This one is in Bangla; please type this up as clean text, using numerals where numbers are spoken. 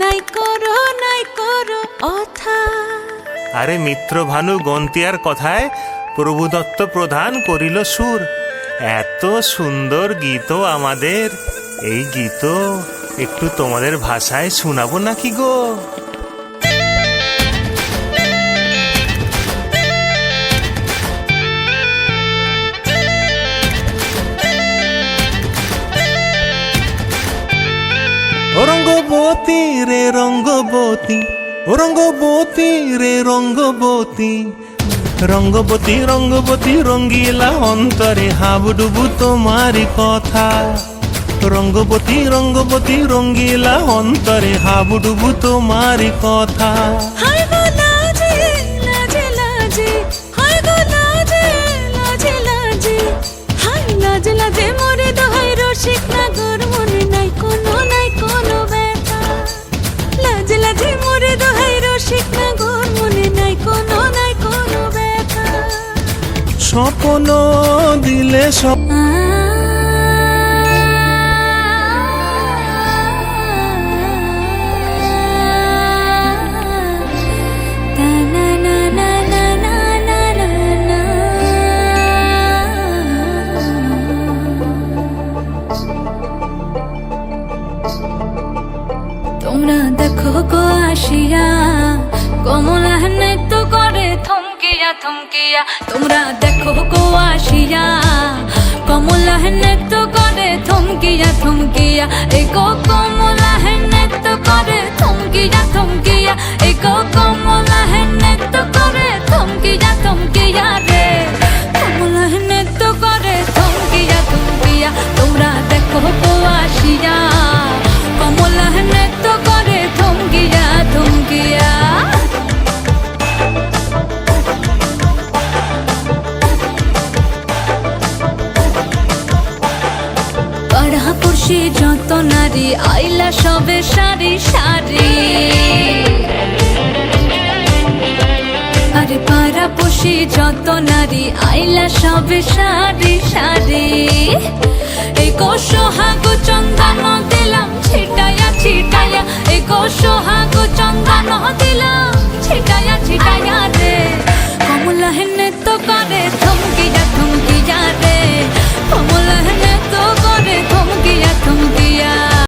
নাই করো অথা। আরে মিত্র ভানু গন্তিয়ার কথায় প্রভুদত্ত প্রধান করিল সুর। এত সুন্দর গীত আমাদের, এই গীত একটু তোমাদের ভাষায় শোনাবো নাকি গো? রঙ্গবতী রে রঙ্গবতী, রঙ্গবতী রে রঙ্গবতী, রঙ্গবতী রঙ্গবতী রঙ্গিলা অন্তরে হাবুডুবু তোমারি কথা। রঙ্গবতী রঙ্গবতী রঙ্গিলা অন্তরে হাবুডুবু তোমারি কথা। হায় গো লাজে লাজে লাজে, হায় গো লাজে লাজে লাজে, হায় লাজে লাজে মোরে দোহাই রসিক নাগর মনে নাই কোনো ব্যথা। লাজে লাজে মোরে দোহাই রসিক নাগর মনে নাই কোনো ব্যথা। স্বপ্ন দিলে তোমরা দেখো গো আসিয়া কমলা নৃত্য করে থমকিয়া থমকিয়া। তোমরা দেখো গো আসিয়া কমলা নৃত্য করে থমকিয়া থমকিয়া। এই গো কমলা নৃত্য করে থমকিয়া থমকিয়া। এই গো কমলা নৃত্য করে থমকিয়া থমকিয়া রে। কমলা নৃত্য করে থমকিয়া থমকিয়া। তোমরা দেখো গো আসিয়া কমলা নৃত্য করে থমকিয়া থমকিয়া। পাড়াপড়শি যত নারী আইলা সবে সারি সারি। আরে পাড়াপড়শি যত নারী আইলা সবে সারি সারি। এই গো সোহাগ চন্দন দিলাম ছিটায়া ছিটায়া। এই গো সোহাগ চন্দন দিলাম ছিটায়া ছিটায়া রে। কমলা নৃত্য